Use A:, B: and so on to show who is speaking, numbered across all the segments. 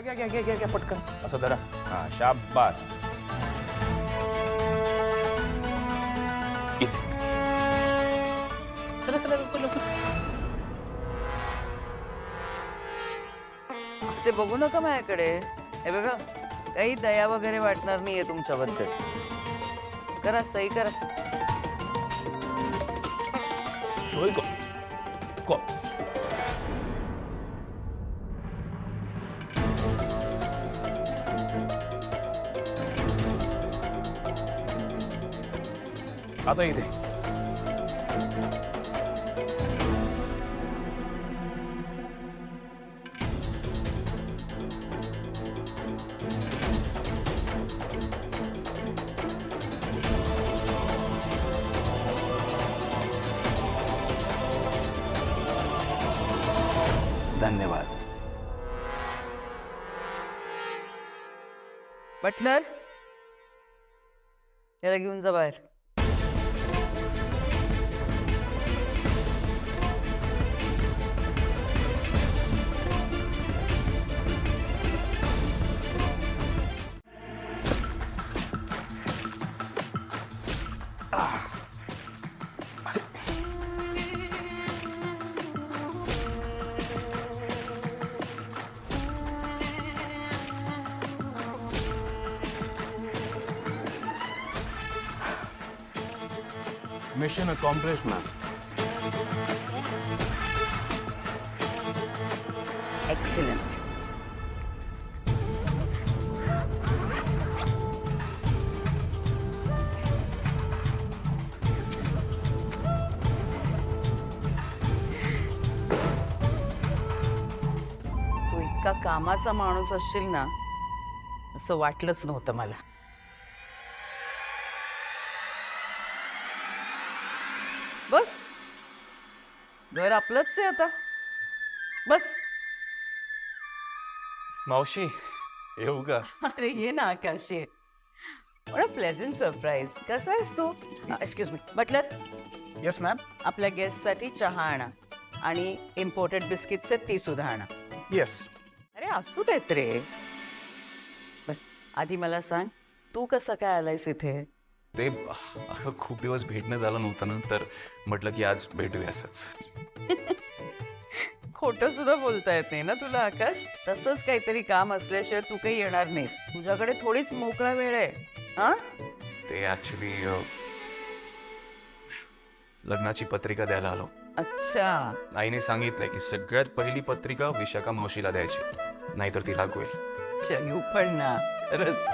A: घ्या पटकन असं धरा. हा शाबास. इथे चला चला लवकर लवकर.
B: असे बघू नका माझ्याकडे. हे बघा, काही दया वगैरे वाटणार नाहीये तुमच्याबद्दल. करा, सही करा.
A: सोय को आता इथे धन्यवाद.
B: बटलर, याला घेऊन जा बाहेर.
A: Mission accomplished ma'am.
B: एक्सिलेंट. तू इतका कामाचा माणूस असशील ना, असं वाटलंच नव्हतं मला. बस, घर आपलंच आहे आता. बस.
A: मावशी येऊ का?
B: अरे ये ना Akashi. What a pleasant surprise. कसा आहेस तू? Excuse me butler,
A: yes ma'am.
B: आपल्या गेस्टसाठी चहा आणा आणि इम्पोर्टेड बिस्किट्स ती सुद्धा आणा.
A: येस.
B: अरे असू देत रे. बर, आधी मला सांग, तू कसं काय आलायस इथे?
C: ते खूप दिवस भेटणं झालं नव्हतं ना, तर म्हटलं की आज भेटूया असंच.
B: खोटं सुद्धा बोलता येत नाही ना तुला आकाश. तसंच काहीतरी काम असल्याशिवाय तू काही येणार नाहीस. तुझ्याकडे थोडीच मोकळा वेळ आहे. हा,
C: ते ऍक्च्युली लग्नाची पत्रिका द्यायला आलो.
B: अच्छा.
C: आईने सांगितलंय की सगळ्यात पहिली पत्रिका विशाखा मावशीला द्यायची, नाहीतर ती राग होईल.
B: चयू पण ना, खरंच.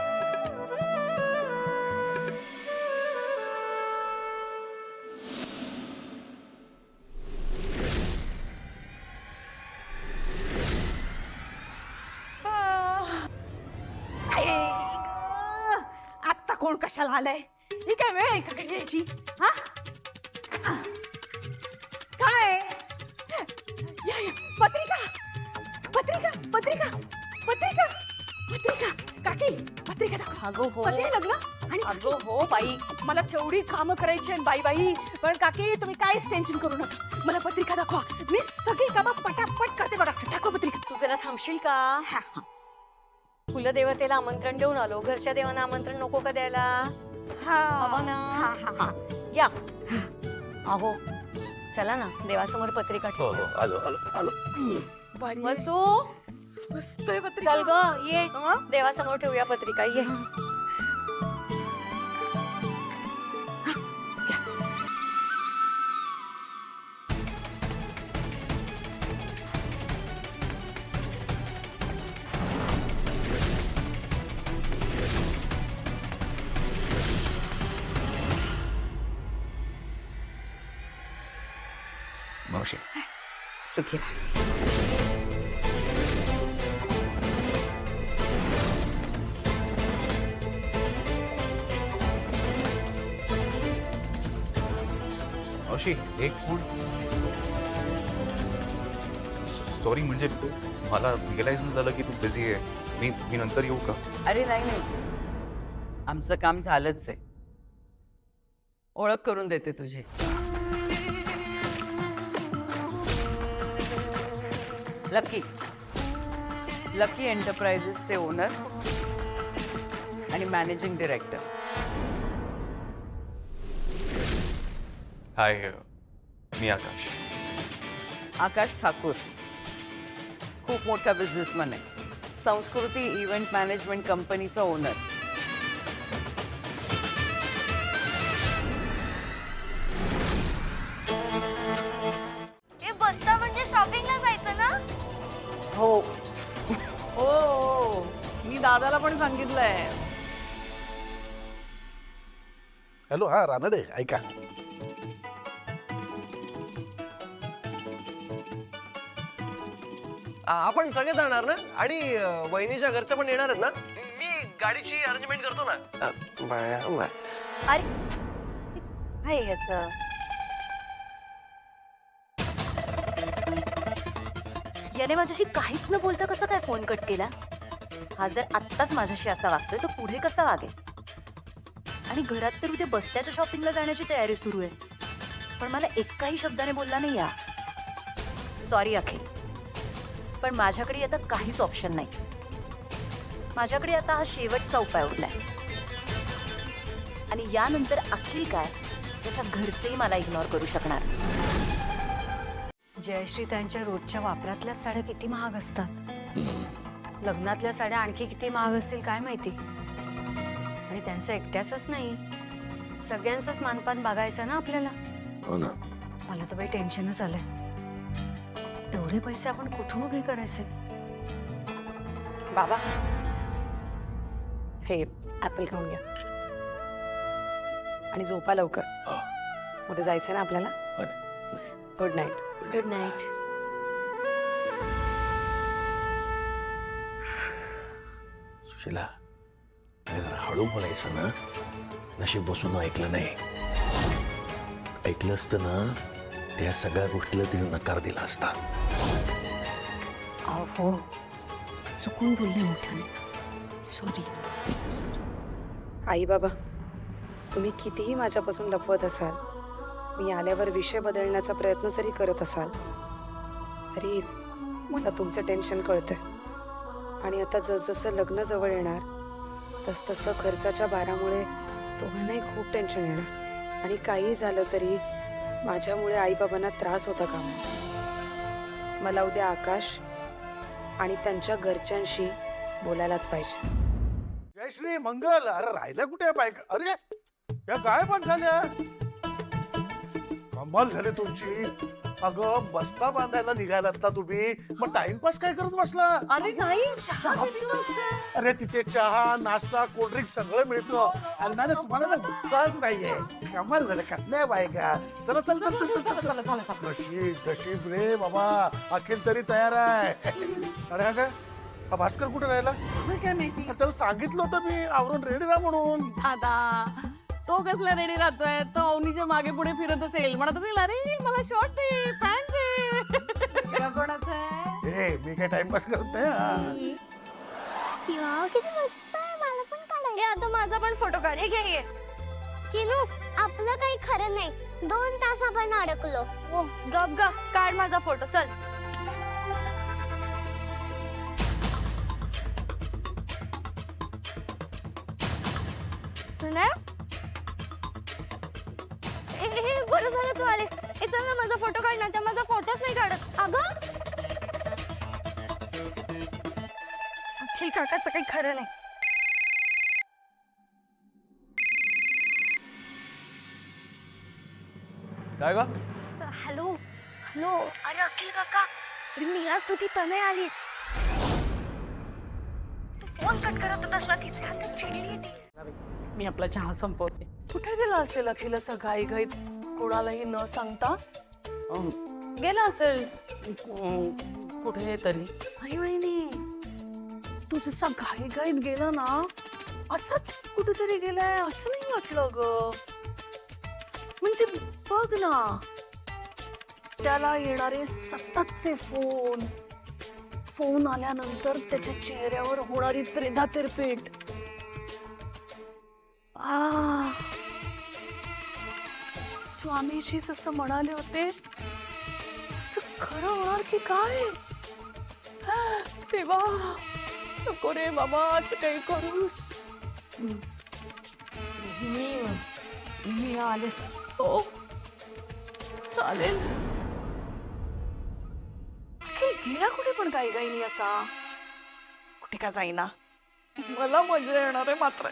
D: आत्ता कोण कशाला आलंय? ही काय वेळ आहे का काय यायची? हा, काय या, या. पत्रिका पत्रिका पत्रिका पत्रिका पत्रिका काकी, पत्रिका दाखव.
E: अगो हो,
D: कधी आहे लग्न? आणि
E: अगो हो बाई,
D: मला तेवढी कामं करायची आहेत बाई बाई. पण काकी तुम्ही काहीच टेन्शन करू नका. मला पत्रिका दाखवा. मी सगळी कामं पटापट करते. बघा, दाखवा पत्रिका.
E: तू जरा थांबशील का?
D: हा, हा.
E: कुलदेवतेला आमंत्रण देऊन आलो, घरच्या देवांना आमंत्रण नको का द्यायला? हवं ना?
D: हा, हा, हा.
E: या. अहो चला ना, देवासमोर पत्रिका
A: हो
E: ठेव.
A: हो आलो आलो आलो.
D: भारी आहे.
E: वसू,
D: मस्त आहे पत्रिका.
E: चल ग, ये देवासमोर ठेवूया पत्रिका. ये.
C: मावशी
B: सुखी राहा.
C: मावशी एक फूड. सॉरी, म्हणजे मला रिअलाइज नाही झालं की तू बिझी आहे. मी नंतर येऊ का?
B: अरे नाही नाही, आमचं काम झालंच आहे. ओळख करून देते तुझी. लकी, लकी एंटरप्राइजेसचे ओनर आणि मॅनेजिंग डिरेक्टर.
C: हाय, मी आकाश.
B: आकाश ठाकूर खूप मोठा बिझनेसमॅन आहे. संस्कृती इव्हेंट मॅनेजमेंट कंपनीचा ओनर.
E: हे बसता म्हणजे शॉपिंगला जायचं ना?
B: हो हो हो, मी दादाला पण सांगितलंय.
A: हॅलो, हा रानडे, ऐका.
F: आपण सगळे जाणार ना? आणि वहिनीच्या घरचं पण येणार आहेत ना? मी गाडीची अरेंजमेंट करतो ना.
D: अरे काय याच याने माझ्याशी काहीच न बोलता कसं काय फोन कट केला? हा जर आत्ताच माझ्याशी असा वागतोय तर पुढे कसा वागेल? आणि घरात तर उद्या बस्त्याच्या शॉपिंगला जाण्याची तयारी सुरू आहे, पण मला एकाही शब्दाने बोलला नाही. या सॉरी अखिल, पण माझ्याकडे आता काहीच ऑप्शन नाही. माझ्याकडे आता हा शेवटचा उपाय उरलाय. आणि यानंतर अखिल काय, त्याच्या घरचेही मला इग्नोर करू शकणार.
E: जयश्री त्यांच्या रोजच्या वापरातल्याच साड्या किती महाग असतात. लग्नातल्या साड्या आणखी किती महाग असतील काय माहिती. आणि त्यांचं एकट्याच नाही, सगळ्यांचंच मानपान बघायचं ना आपल्याला.
G: हो ना.
E: मला तर बाई टेन्शनच आलंय. एवढे पैसे आपण कुठून उभे करायचे?
D: बाबा, हे ऍपल खाऊन घ्या आणि झोपा लवकर. उद्या जायचंय ना आपल्याला. Good night.
E: Good night.
G: Sushila, काय जरा हळू बोलायचं ना. नशीब बसून ऐकलं नाही. ऐकलं असतं ना, त्या सगळ्या गोष्टीला तिने नकार दिला असता.
E: हो, चुकून बोलले मोठ्याने. सॉरी.
D: आई बाबा, तुम्ही कितीही माझ्यापासून लपवत असाल, मी आल्यावर विषय बदलण्याचा प्रयत्न जरी करत असाल, तरी मला तुमचं टेन्शन कळतंय. आणि आता जसजसं लग्न जवळ येणार तसतसं खर्चाच्या भारामुळे दोघांनाही खूप टेन्शन येणार. आणि काही झालं तरी माझ्यामुळे आईबाबांना त्रास होता कामा. मला उद्या आकाश आणि त्यांच्या घरच्यांशी बोलायलाच पाहिजे.
A: जयश्री, मंगल, अरे राहिल्या कुठे बायका? अरे या काय पण झाल्या? कमाल झाली तुमची. अगं, बस्ता बांधायला निघालात ना तुम्ही, मग टाइमपास काय करत बसला?
D: अरे नाही, चहा
A: अरे तिथे चहा, नाश्ता, कोल्ड्रिंक सगळं मिळतं. आणि ना तुम्हाला ना गुस्साच नाहीये. कमाल झालं, कसल्या बायका. चला चल चल चल चल चल चल. नशीब नशीब रे बाबा, अखिल तरी तयार आहे. अरे अगं, हा भास्कर कुठे राहिला?
B: काय माहिती.
A: त्याला सांगितलं होतं मी आवरून रेडी राहा म्हणून.
H: दादा, तो कसला रेडी राहतोय? तो अवनीच्या मागे पुढे फिरत असेल. म्हणत असेल, अरे मला शॉर्ट दे, पॅन्ट दे.
B: कोणाचा आहे?
A: ए, मी काय टाइमपास करत नाही. हा.
I: किती मस्त आहे, मला पण काढायचं. आता माझा पण फोटो काढ. हे घे. चिनू, आपलं काही खरं नाही. 2 तास आपण अडकलो. गप गप, काढ माझा फोटो. चल. बरं झालं तू आलीस. चल ना, माझा फोटो काढ ना. त्या माझा फोटोच नाही काढत. अगं, अखिल काकाचं काही खरं नाही.
A: काय ग?
I: Hello hello. अरे अखिल काका, मी आज तुझी तनय आली. तू फोन कट करत होतास ना, तिचे हातात चिडली ती.
H: मी आपला चहा संपवते. कुठे गेला असेल अखिल असं घाईघाईत, कोणालाही न सांगता? गेला असेल कुठे तरी. आई वहिनी, तू जसा घाईघाईत गेला ना, असंच कुठेतरी गेलाय असं नाही वाटलं ग. म्हणजे बघ ना, त्याला येणारे सततचे फोन आल्यानंतर त्याच्या चेहऱ्यावर होणारी त्रेधा तिरपीट. स्वामीजी जसं म्हणाले होते तसं खरं होणार की काय? तेव्हा नको रे बाबा असं काही करूस. मी आलेच. हो चालेल. अखेर गेला कुठे पण काही काही नाही असा. कुठे का जाईना. मला मजा येणार आहे मात्र.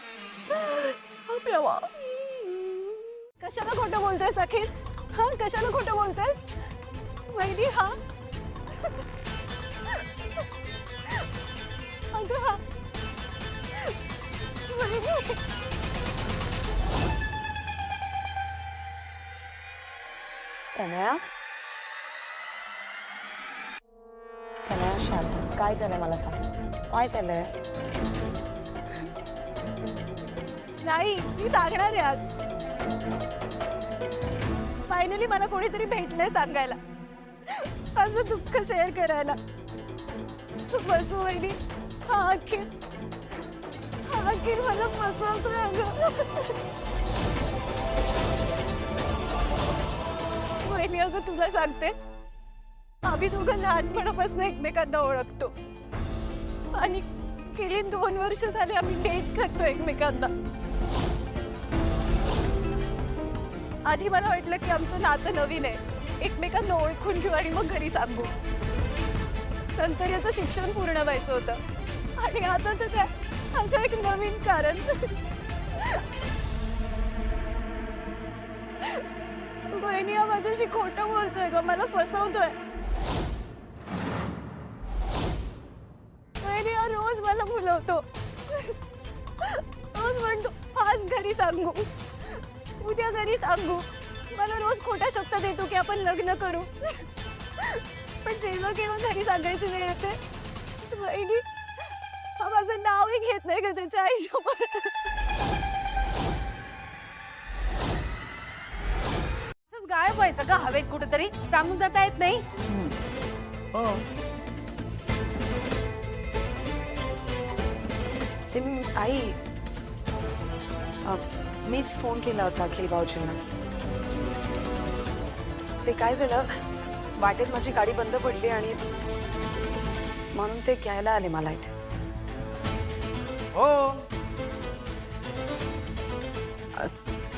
H: चहा प्यावा. कशाला खोटं बोलतोयस अखिल? हा कशाला खोटं बोलतोयस? वहिनी हा अगं हा वहिनी.
D: तनया तनया शांत. काय झालंय मला सांग. काय झालंय?
H: नाही मी सांगणार आहे आज. फायनली मला कोणीतरी भेटलंय सांगायला, माझं दुःख शेअर करायला. बसू वहिनी. हा अखिल मला फसवतोय अगं. वहिनी अगं तुला सांगते, आम्ही दोघं लहानपणापासून एकमेकांना ओळखतो आणि गेली 2 वर्ष झाले आम्ही डेट करतो एकमेकांना. आधी मला वाटलं की आमचं नातं नवीन आहे, एकमेकांना ओळखून घेऊ आणि मग घरी सांगू. नंतर याचं शिक्षण पूर्ण व्हायचं होतं आणि आता तर आता एक नवीन कारण. वहिनी हा माझ्याशी खोटं बोलतोय ग, मला फसवतोय. वहिनी हा रोज मला बोलवतो, रोज म्हणतो आज घरी सांगू, उद्या घरी सांगू. मला रोज खोटा शब्द देतो की आपण लग्न करू, पण जेव्हा केव्हा घरी सांगायची वेळ येते वहिनी हा माझं नावही घेत नाही का त्याच्या आईसमोर.
E: गायब व्हायचं का हवेत कुठेतरी? सांगून जाता येत नाही.
D: ते आई मीच फोन केला होता अखिल भाऊजींना. ते काय झालं, वाटेत माझी गाडी बंद पडली आणि म्हणून ते घ्यायला आले मला इथे.
F: हो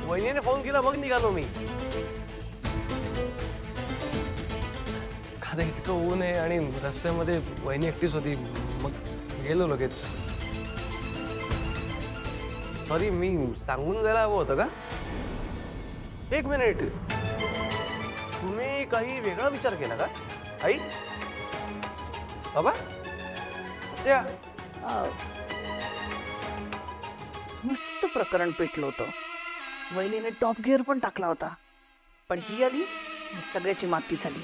F: वहिनीने फोन केला मग निघालो मी. आता इतकं ऊन आहे आणि रस्त्यामध्ये वहिनी एकटीच होती, मग गेलो लगेच. सॉरी मी सांगून जायला हवं होतं का? 1 मिनिट, तुम्ही काही वेगळा विचार केला का आई? बाबा त्या
H: मस्त प्रकरण पेटलं होतं. वहिनीने टॉप गिअर पण टाकला होता, पण ही आली सगळ्याची माती झाली.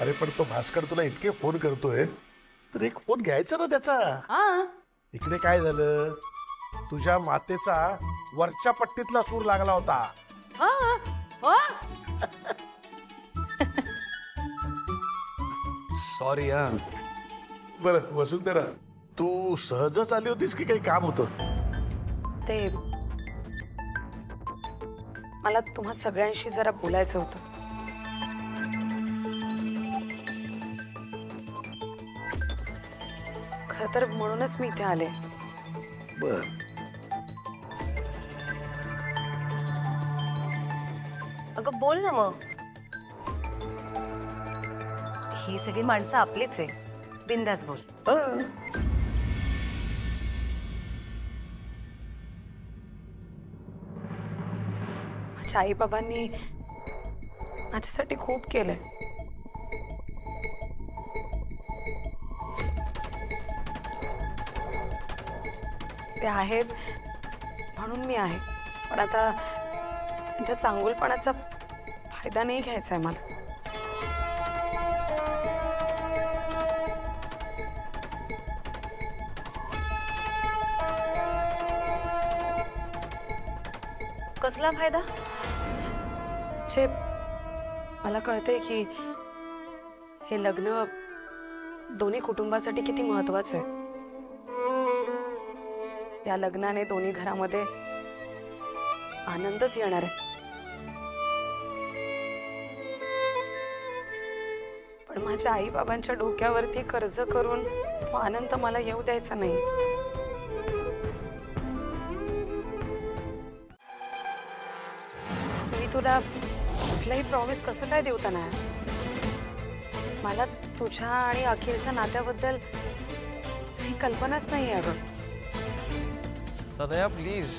A: अरे पण तो भास्कर तुला इतके फोन करतोय तर एक फोन घ्यायचा ना त्याचा. इकडे काय झालं, तुझ्या मातेचा वरच्या पट्टीतला सूर लागला होता.
F: सॉरी हा.
A: बरं वसुंधरा, तू सहजच आली होतीस की काही काम होतं?
D: ते मला तुम्हा सगळ्यांशी जरा बोलायचं होतं. खरं तर म्हणूनच मी इथे आले.
A: बर,
J: अगं बोल ना मग. ही सगळी माणसं आपलीच आहे, बिंदास बोल.
D: माझ्या आई बाबांनी माझ्यासाठी खूप केलंय. ते आहेत म्हणून मी आहे, पण आता त्यांच्या चांगुलपणाचा फायदा नाही घ्यायचा आहे मला.
J: कसला फायदा?
D: जे मला कळतंय की हे लग्न दोन्ही कुटुंबासाठी किती महत्वाचं आहे. या लग्नाने दोन्ही घरामध्ये आनंदच येणार आहे. पण माझ्या आई बाबांच्या डोक्यावरती कर्ज करून तो आनंद मला येऊ द्यायचा नाही. मी तुला कुठलाही प्रॉमिस कसं काय देऊ ना? मला तुझ्या आणि अखिलच्या नात्याबद्दल काही कल्पनाच नाही आहे अगं.
F: दादा प्लीज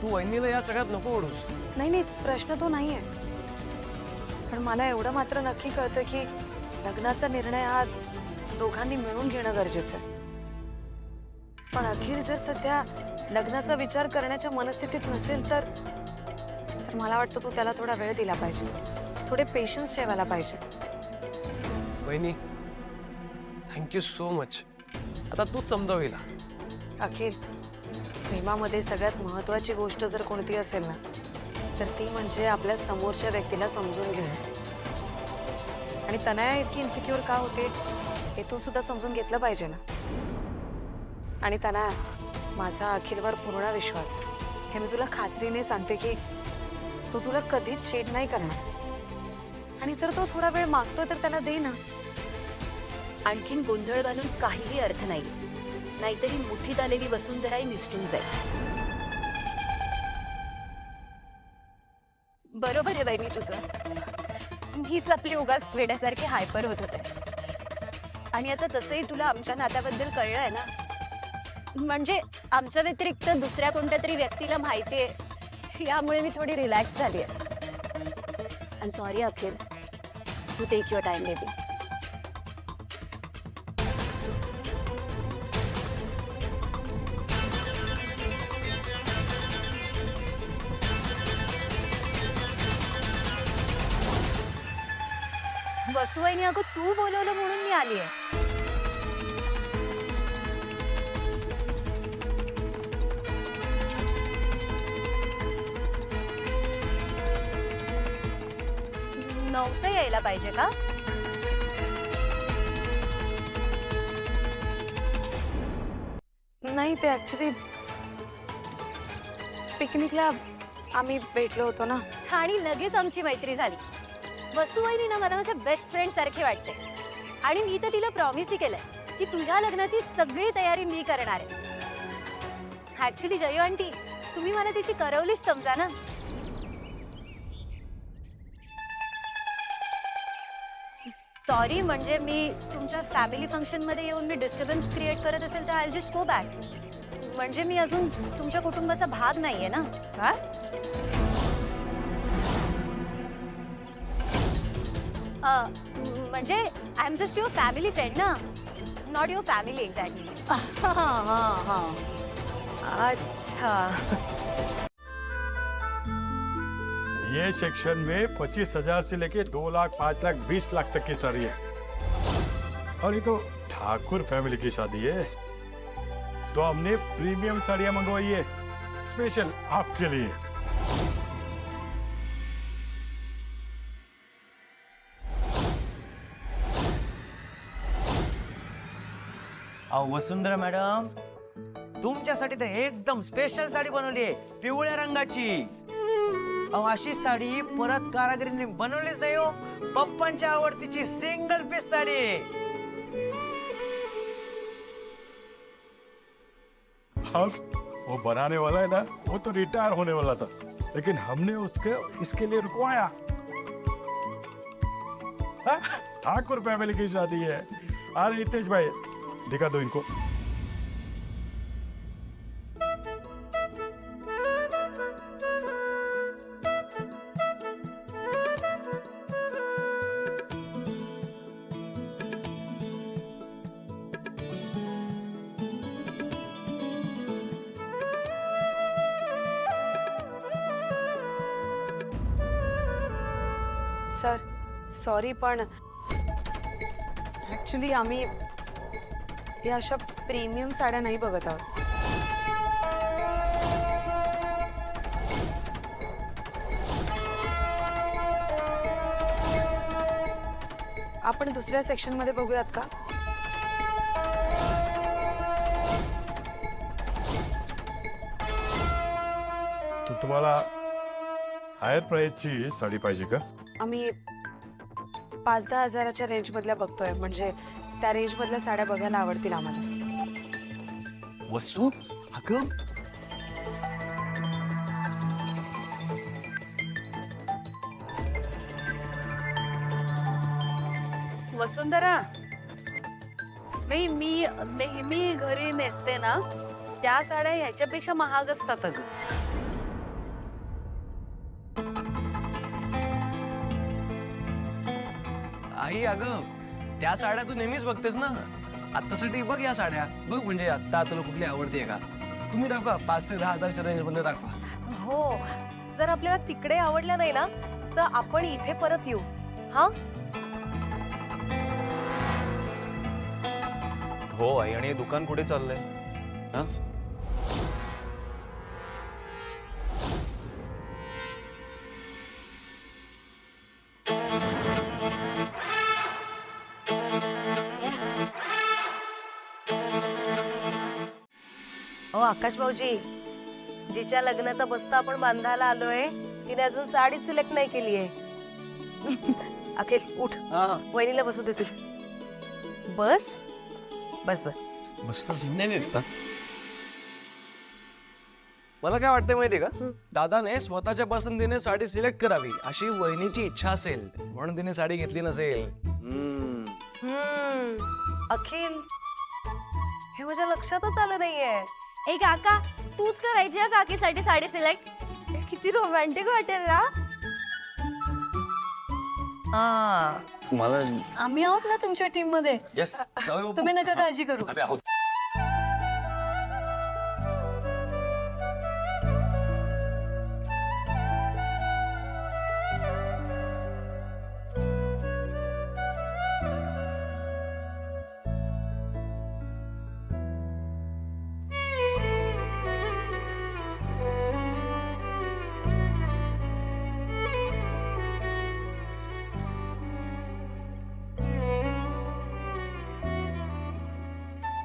F: तू वहिनीला या सगळ्यात नको ओढूस.
D: नाही प्रश्न तो नाही आहे. पण मला एवढं मात्र नक्की कळतं की लग्नाचा निर्णय हा दोघांनी मिळून घेणं गरजेचं आहे. पण अखिल जर सध्या लग्नाचा विचार करण्याच्या मनस्थितीत नसेल तर मला वाटतं तू त्याला थोडा वेळ दिला पाहिजे, थोडे पेशन्स ठेवायला पाहिजे.
F: वहिनी थँक्यू सो मच. आता तूच समजाव हिला.
D: अखिल, प्रेमामध्ये सगळ्यात महत्त्वाची गोष्ट जर कोणती असेल ना तर ती म्हणजे आपल्या समोरच्या व्यक्तीला समजून घेणं. आणि तनया इतकी इन्सिक्युअर का होते हे तू सुद्धा समजून घेतलं पाहिजे ना. आणि तनया, माझा अखिलवर पूर्ण विश्वास आहे. हे मी तुला खात्रीने सांगते की तो तुला कधीच चीट नाही करणार. आणि जर तो थोडा वेळ मागतोय तर त्याला दे ना.
J: आणखीन गोंधळ घालून काहीही अर्थ नाही, नाहीतरी मुठीत आलेली वसुंधराही निसटून जाईल. बरोबर आहे वहिनी तुझं. हीच आपली उगाच वेड्यासारखी हायपर होत होते. आणि आता तसंही तुला आमच्या नात्याबद्दल कळलंय ना, म्हणजे आमच्या व्यतिरिक्त दुसऱ्या कोणत्या तरी व्यक्तीला माहिती आहे, यामुळे मी थोडी रिलॅक्स झाली आहे. आय एम सॉरी अखिल, तू टेक युअर टाइम बेबी. वसुवाईने अगं तू बोलवलं म्हणून मी आली आहे. नव्हतं यायला पाहिजे का?
D: नाही, ते ऍक्च्युली पिकनिकला आम्ही भेटलो होतो ना.
J: आणि लगेच आमची मैत्री झाली. वसुवाईनी ना मला माझ्या बेस्ट फ्रेंड सारखी वाटते. आणि मी तर तिला प्रॉमिसही केलंय की तुझ्या लग्नाची सगळी तयारी मी करणार आहे. ऍक्च्युली जयो आंटी, तुम्ही मला तिची करवलीच समजा ना. सॉरी, म्हणजे मी तुमच्या फॅमिली फंक्शन मध्ये येऊन मी डिस्टर्बन्स क्रिएट करत असेल तर आय जस्ट गो बॅक. म्हणजे मी अजून तुमच्या कुटुंबाचा भाग नाहीये ना. हा, म्हणजे I am just your family friend ना, नॉट युअर फॅमिली एक्झॅक्टली. अच्छा.
A: ये सेक्शन में 25,000 से लेके 2 लाख 5 लाख 20 लाख तक की साड़ी है. और ये तो ठाकुर फैमिली की शादी है, तो हमने प्रीमियम साड़ियां मंगवाई है स्पेशल आपके लिए.
K: अहो वसुंधरा मॅडम, तुमच्यासाठी तर एकदम स्पेशल साडी बनवली आहे, पिवळ्या रंगाची. अहो अशी साडी परत कारागिरीने बनवलीच नाही हो. पप्पांच्या आवडतीची सिंगल पीस साडी.
A: अब वो बनाने वाला है ना, वो तो रिटायर होने वाला था, लेकिन हमने उसके इसके लिए रुकवाया. हाँ? ठाकुर फैमिली की शादी है. अरे हितेश भाई, दिखा दो इनको.
D: सर, सॉरी, पण ऍक्च्युली आम्ही या अशा प्रीमियम साड्या नाही बघत आहोत. आपण दुसऱ्या सेक्शन मध्ये बघूयात का?
A: तुम्हाला हायर प्राइसची साडी पाहिजे का?
D: आम्ही 5-10 हजाराच्या रेंजमधल्या बघतोय, म्हणजे त्या रेंजमधल्या साड्या बघायला आवडतील आम्हाला.
C: वसू अगं
H: वसुंधरा, नाही मी नेहमी घरी नेसते ना त्या साड्या ह्याच्यापेक्षा महाग असतात अगं.
F: आई अगं त्या साड्या तू नेहमीच बघतेस ना, आत्तासाठी बघ या साड्या बघ, म्हणजे आत्ता तुला कुठली आवडते का. तुम्ही दाखवा 5 ते 10 हजारच्या रेंज मध्ये दाखवा.
J: हो, जर आपल्याला तिकडे आवडल्या नाही ना तर आपण इथे परत येऊ. हा,
C: हो आई, आणि हे दुकान कुठे चाललंय? हा
J: हो आकाश भाऊजी, जिच्या लग्नाचा बस्ता आपण बांधायला आलोय तिने अजून साडी सिलेक्ट नाही केली आहे. अखिल उठ, वहिनीला बसू दे तुझ्या. बस बस बस.
C: मस्त.
F: नाही मला काय वाटतंय माहितीये का, दादाने स्वतःच्या पसंतीने साडी सिलेक्ट करावी अशी वहिनीची इच्छा असेल म्हणून तिने साडी घेतली नसेल.
J: अखिल, हे माझ्या लक्षातच आलं नाहीये.
I: ए काका, तूच करायची काकीसाठी साडी सिलेक्ट. किती रोमॅन्टिक वाटेल ना.
C: मला
E: आम्ही आहोत ना तुमच्या टीम मध्ये,
C: येस
E: तुम्ही नका काळजी करू.
C: आहोत.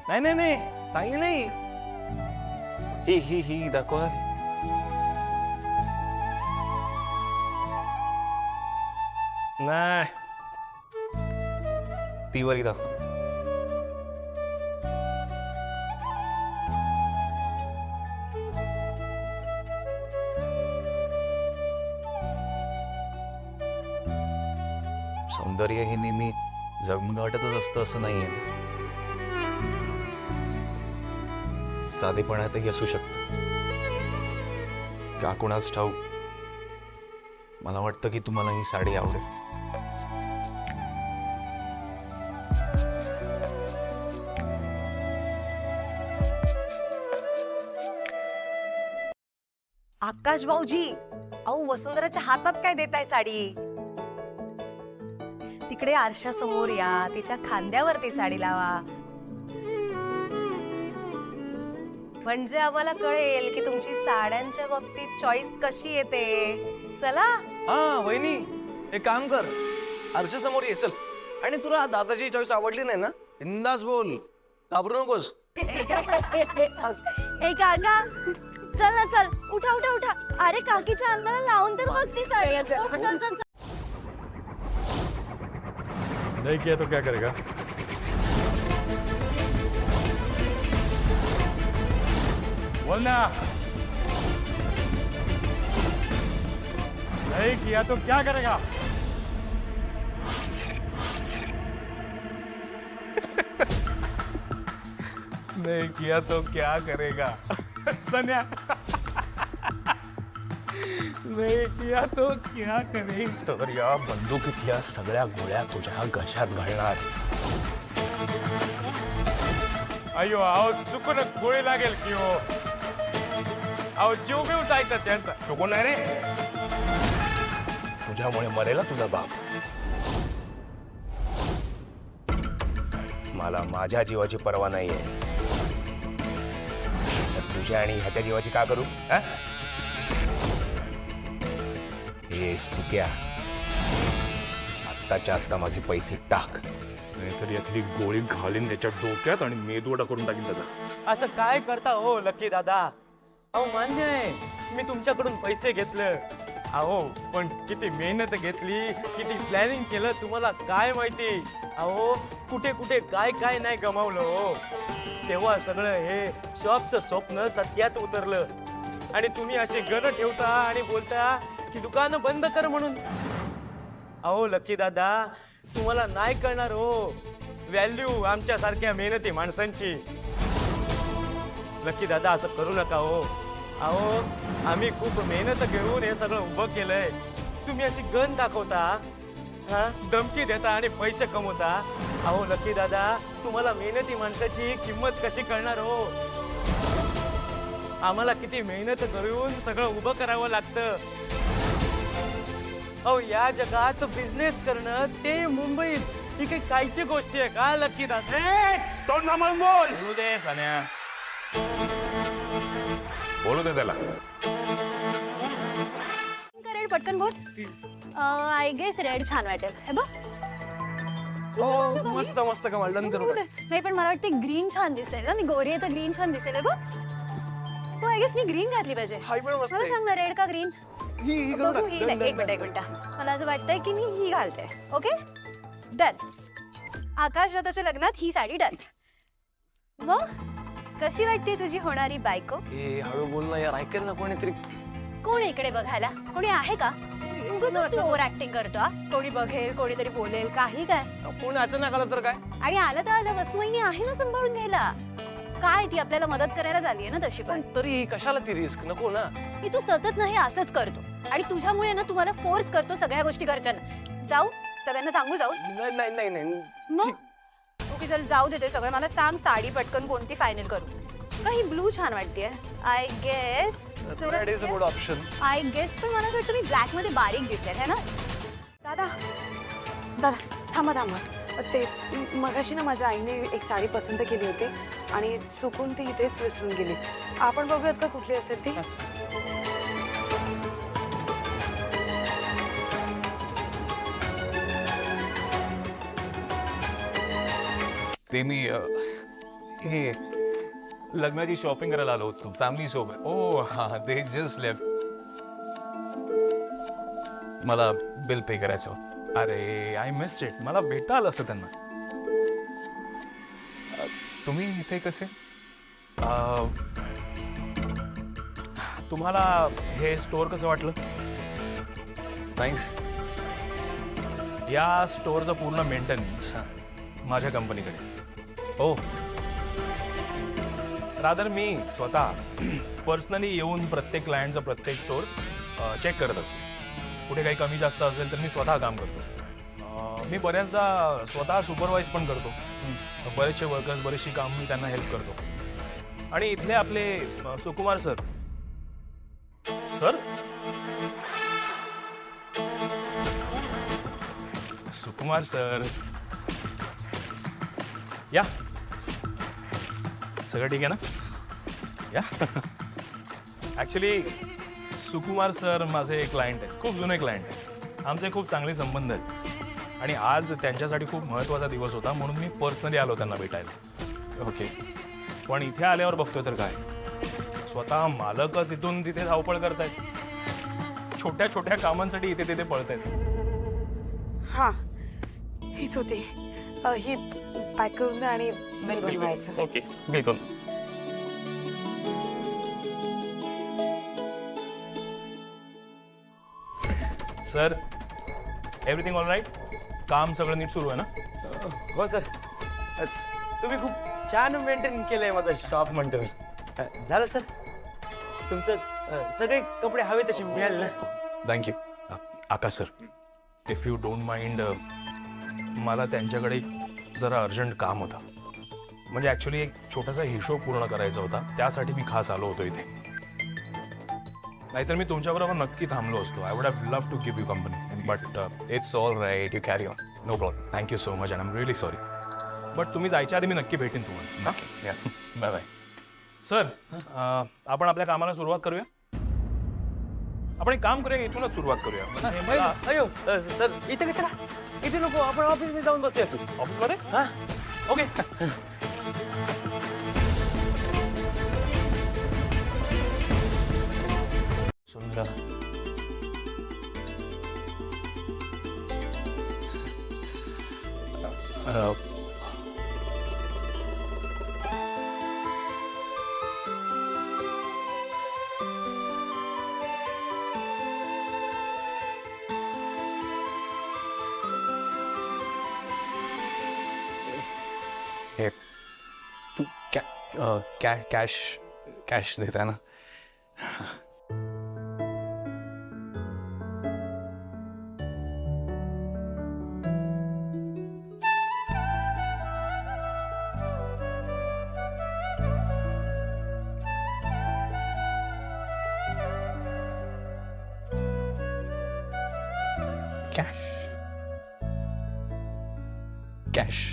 F: नाही नाही नाही चांगली नाही.
C: ही दाखवा.
F: नाही
C: ती वरी दाखव. सौंदर्य हे नेहमी झगमगाटतच असतं असं नाहीये. साधेपणातही असू शकतं. का कुणाच ठाऊक, मला वाटतं की तुम्हाला ही साडी आवडेल.
J: आकाश भाऊजी, अहो वसुंधराच्या हातात काय देताय साडी. तिकडे आरशा समोर या, तिच्या खांद्यावरती साडी लावा, म्हणजे आम्हाला कळेल की तुमची साड्यांच्या बाबतीत चॉईस कशी येते. चला.
F: हा वहिनी, एक काम कर, आरशा समोर ये चल, आणि तुला दादाची चॉईस आवडली नाही ना, बिंदास बोल, घाबरू नकोस.
I: ए काका, चल ना चल, उठा उठा उठा. अरे काकीच्या अंगाला लावून तर बघ ती साडी. चल चल चल.
A: नहीं किया तो क्या करेगा? बोलना. नहीं किया तो क्या करेगा? नहीं किया तो क्या करेगा? सन्या. नहीं किया तो क्या करेगा?
G: तर या बंदुकीतल्या सगळ्या गोळ्या तुझ्या घशात घालणार.
A: अयो, अहो चुकून गोळी लागेल की हो. अहो जीव घेऊन जायचं त्यांचा.
G: चुकून नाही रे, तुझ्यामुळे मरेला तुझा बाप. मला माझ्या जीवाची पर्वा नाहीये, तर तुझ्या आणि ह्याच्या जीवाची का करू? हे सुक्या, आत्ताच्या आत्ता माझे पैसे टाक,
A: नाहीतर यातली गोळी घालीन त्याच्या डोक्यात आणि मेदवडा करून टाकीन त्याचा.
K: असं काय करता हो लकी दादा? अहो मान्य आहे, मी तुमच्याकडून पैसे घेतले,
F: अहो पण किती मेहनत घेतली, किती प्लॅनिंग केलं तुम्हाला काय माहिती. अहो कुठे कुठे काय काय नाही गमावलं हो. तेव्हा सगळं हे शॉपचं स्वप्न सत्यात उतरलं. आणि तुम्ही असे गण ठेवता आणि बोलता की दुकान बंद कर म्हणून. अहो लकी दादा, तुम्हाला नाही कळणार हो व्हॅल्यू आमच्या सारख्या मेहनती माणसांची. लकी दादा असं करू नका हो. अहो आम्ही खूप मेहनत घेऊन हे सगळं उभं केलंय. तुम्ही अशी गण दाखवता, हा धमकी देता आणि पैसे कमवता. अहो लकी दादा, तुम्हाला मेहनती माणसाची किंमत कशी कळणार हो. आम्हाला किती मेहनत करून सगळं उभं करावं लागतं. अहो या जगात बिझनेस करणं ते मुंबईत ही काही कायची गोष्टी आहे का लकी दादा.
A: तोंड सांभाळून बोल.
C: बोलू दे सान्या, बोलू दे त्याला.
J: रेड पटकन बोल. आय गेस रेड छान वाटेल. हे बघ.
F: हो मस्त मस्त कमाल नंतर
J: नाही पण मला वाटते ग्रीन छान दिसेल ना. मी गोरी आहे तर ग्रीन छान दिसेल. हे बघ. तो आय गेस मी ग्रीन घातली पाहिजे. मला सांग ना, रेड का ग्रीन. बघू ही नाही. एक मिनिट. मला असं वाटतंय की मी ही घालते. Okay done. आकाश दादाच्या लग्नात ही साडी डन. मग कशी वाटते तुझी होणारी बायको.
F: ए हळू बोल ना यार, ऐकेल ना कोणीतरी.
J: कोण इकडे बघायला. कोणी आहे का. उगाच तू ओव्हर ऍक्टिंग करतो. हा? कोणी बघेल, कोणीतरी बोलेल, काही काय.
F: कोणी अचानक आलं तर काय.
J: आणि आलं तर आलं. वसुवाहिनी आहे ना सांभाळून घ्यायला. काय ती आपल्याला मदत करायला झालीये ना तशी. पण
F: तरी कशाला ती रिस्क नको ना.
J: की तू सतत नाही असंच करतो. आणि तुझ्यामुळे ना तुम्हाला फोर्स करतो सगळ्या गोष्टी घरच्यांना. जाऊ सगळ्यांना सांगू जाऊ.
F: नाही नाही नाही.
J: मग ओके चल जाऊ देते सगळं. मला सांग साडी पटकन कोणती फायनल करू. काही ब्लू छान वाटतेय. I guess
F: red is a good option.
J: I guess पण मला वाटतं मी ब्लॅक मध्ये बारीक दिसते है ना. दादा थांबा.
D: ते मगाशी ना माझ्या आईने एक साडी पसंत केली होती आणि चुकून ती इथेच विसरून गेली. आपण बघूयात का कुठली असेल ती.
C: ते मी हे लग्नाची शॉपिंग करायला आलो होतो फॅमिली सोबत. ओ हा, दे जस्ट लेफ्ट. मला बिल पे करायचं होतं.
L: अरे आय मिस्ड इट. मला भेटता आलं असतं त्यांना.
C: तुम्ही इथे कसे.
L: तुम्हाला हे स्टोअर कसं वाटलं.
C: नाईस.
L: या स्टोअरचं पूर्ण मेंटेनन्स माझ्या कंपनीकडे.
C: ओ
L: रादर मी स्वतः पर्सनली येऊन प्रत्येक क्लायंटचं प्रत्येक स्टोअर चेक करत असतो. कुठे काही कमी जास्त असेल तर मी स्वतः काम करतो. मी बऱ्याचदा स्वतः सुपरवाईज पण करतो. बरेचसे वर्कर्स, बरेचशी काम मी त्यांना हेल्प करतो. आणि इथले आपले सुकुमार सर सुकुमार सर या. सगळं ठीक आहे ना. या ॲक्च्युली सुकुमार सर माझे क्लायंट आहेत. खूप जुने क्लायंट आहेत. आमचे खूप चांगले संबंध आहेत. आणि आज त्यांच्यासाठी खूप महत्त्वाचा दिवस होता म्हणून मी पर्सनली आलो त्यांना भेटायला.
C: ओके.
L: पण इथे आल्यावर बघतोय तर काय, स्वतः मालकच इथून तिथे धावपळ करतायत. छोट्या छोट्या कामांसाठी इथे तिथे पळतायत.
D: हा हीच होती. ही पॅक करून द्या आणि बिल बनवायचं.
L: ओके घेतो. Sir everything all right. काम सगळं नीट सुरू आहे ना.
F: हो सर. तुम्ही खूप छान मेंटेन केलंय माझं शॉप म्हणतो मी. झालं सर. तुमचं सगळे कपडे हवे तसे मिळाले ना.
L: Thank you. Akash sir, if you don't mind, मला त्यांच्याकडे जरा अर्जंट काम होतं. म्हणजे ॲक्च्युली एक छोटासा हिशोब पूर्ण करायचा होता. त्यासाठी मी खास आलो होतो इथे. नाहीतर मी तुमच्याबरोबर नक्की थांबलो असतो. I would have love to give you company but
C: it's all right. You carry on.
L: No problem. Thank you so much and I am really sorry. But तुम्ही जायच्या आधी मी नक्की भेटेन तुम्हाला.
C: ओके. Bye bye.
L: सर आपण आपल्या कामाला सुरुवात करूया. आपण एक काम करूया, इथूनच सुरुवात करूया.
F: अयो सर इथे कशाला. इथे नको, आपण ऑफिसमध्ये जाऊन बसूया की.
L: ऑफिसमध्ये.
F: हा
L: ओके.
C: सुंदरा, हे तू कॅश कॅश देता ना? कॅश कॅश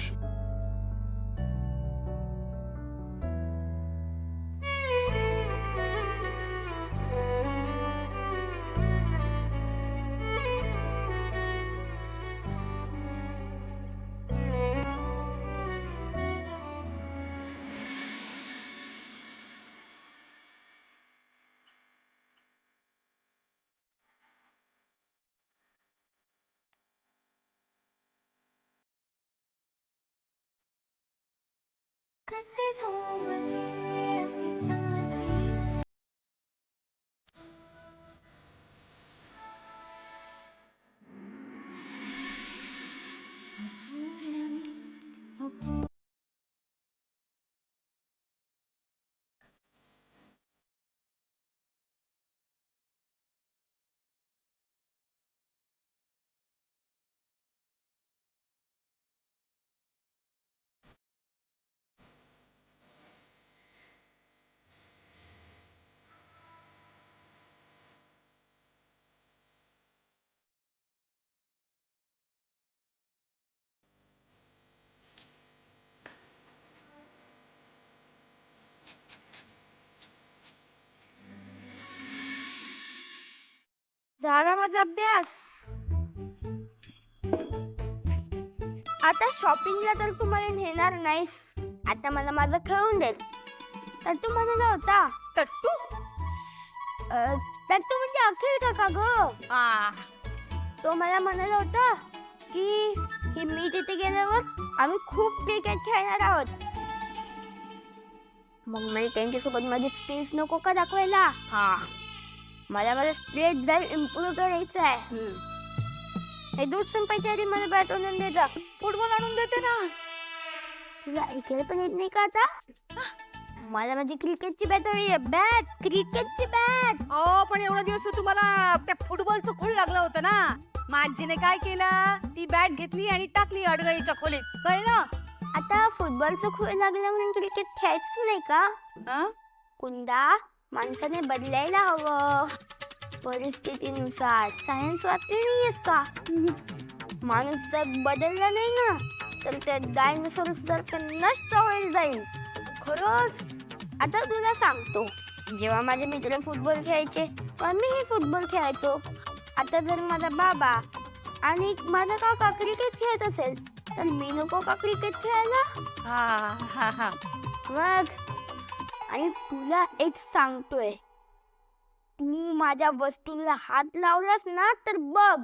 I: झाला माझा अभ्यास. आता शॉपिंगला तर तू मला नेणार नाहीस. आता मला माझं खेळून दे. तर तू म्हणाला होता
J: तट्टू
I: तू म्हणजे अखिल काका ग. तो मला म्हणाला होता की मी तिथे गेल्यावर आम्ही खूप क्रिकेट खेळणार आहोत. मग मी त्यांच्यासोबत माझे स्किल्स नको का दाखवायला. मला माझा स्ट्रेट ड्राईव्ह इम्प्रूव्ह करायचं आहे. हे दूध संपायच्या आधी मला बॅट आणून देता. फुटबॉल आणून देते ना. तुला ऐकायला पण येत नाही का आता. मला माझी क्रिकेटची बॅट हवी आहे. बॅट क्रिकेटची बॅट.
J: पण एवढा दिवस तुम्हाला त्या फुटबॉलचं खूळ लागलं होतं ना. माझीने काय केलं, ती बॅट घेतली आणि टाकली अडगळीच्या खोलीत. कळलं.
I: आता फुटबॉलचं खूळ लागलं म्हणून क्रिकेट खेळायचं नाही का. कुंदा माणसाने बदलायला हवं परिस्थितीनुसार. सायन्स वाचली नाहीयेस का. माणूस जर बदलला नाही ना तर त्या डायनोसॉर सारखं नष्ट होईल जाईल.
J: खरंच.
I: आता तुला सांगतो, जेव्हा माझे मित्र फुटबॉल खेळायचे पण मीही फुटबॉल खेळायचो. आता जर माझा बाबा आणि माझा काका क्रिकेट खेळत असेल तर मी नको का क्रिकेट खेळायला. मग आणि तुला एक सांगतोय, तू माझ्या वस्तूला हात लावलास ना तर बघ.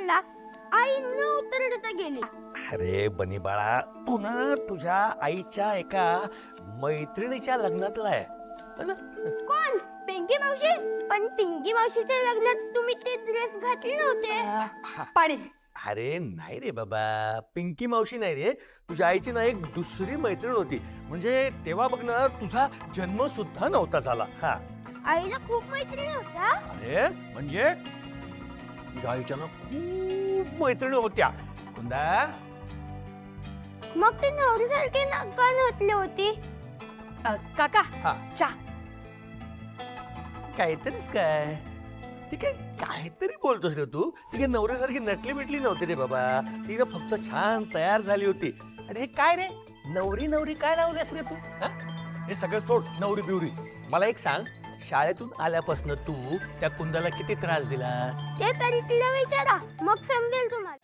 I: विचारला आई न उत्तर देता गेली.
G: अरे बनी बाळा, तू ना तुझ्या आईच्या एका मैत्रिणीच्या लग्नातला आहे है ना?
I: कोण? पिंकी मावशी? पण पिंकी मावशीच्या लग्नात तुम्ही ते ड्रेस घातले नव्हते.
H: पाणी.
G: अरे नाही रे बाबा, पिंकी मावशी नाही रे, तुझ्या आईची ना एक दुसरी मैत्रीण होती. म्हणजे तेव्हा बघ ना, तुझा जन्म सुद्धा नव्हता झाला. हा
I: आईला खूप मैत्रिणी होत्या.
G: अरे म्हणजे तुझ्या आईच्या ना खूप मैत्रिणी होत्या. कुंदा,
I: मग ते नवरीसारखे का नटले होती?
H: काका
G: हा.
H: चहा.
G: काहीतरीच काय ती काहीतरी बोलतोस रे तू. ती काही नवऱ्यासारखी नटली बिटली नव्हती रे बाबा. ती ना फक्त छान तयार झाली होती. अरे हे काय रे, नवरी नवरी काय लावलेस रे तू? हा? हे सगळं सोड, नवरी बिवरी. मला एक सांग, शाळेतून आल्यापासून तू त्या कुंदाला किती त्रास दिला?
I: ते तरी तिला विचारा, मग समजेल तुम्हाला.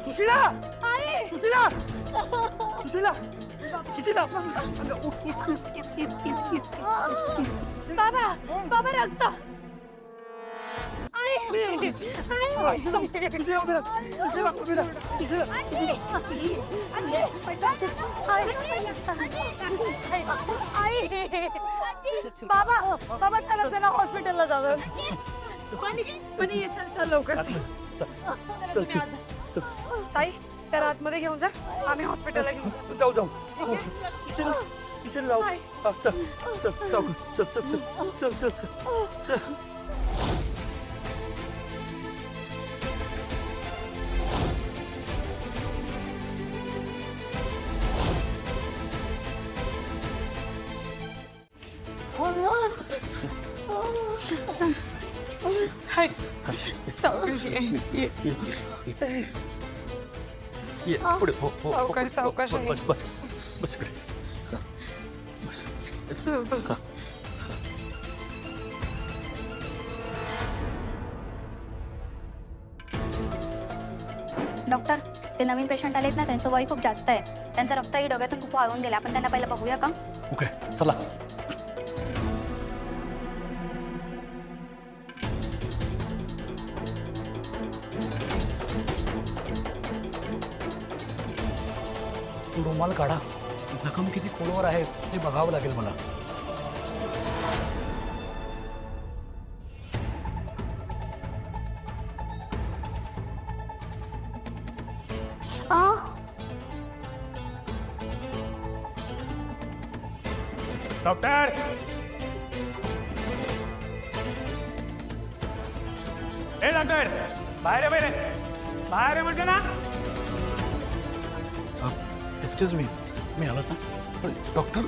A: सुशीला, सुशीला, सुशीला, सुशीला.
H: बाबा बाबा रक्त. बाबा बाबा चला चला हॉस्पिटलला जाऊया. चल लवकर ताई त्याला आतमध्ये घेऊन जा, आम्ही हॉस्पिटलला घेऊन
A: जाऊ जाऊ. किचन जाऊ. चल चल चल चल चल चल चल.
H: सावकाश
G: ये पुढे. हो हो,
H: सावकाश सावकाश
G: बस बस बस इकडे.
J: डॉक्टर, ते नवीन पेशंट आलेत ना, त्यांचं वय खूप जास्त आहे. त्यांचं रक्तही डोक्यातून खूप वाळून गेलं. आपण त्यांना पहिलं बघूया का?
A: ओके चला. तू रुमाल काढा. जखम किती खोलवर आहे ते बघावं लागेल मला. डॉक्टर, ए डॉक्टर, बाहेर बाहेर बाहेर म्हटलं ना. एक्सक्यूज मी, मी आलो सर. डॉक्टर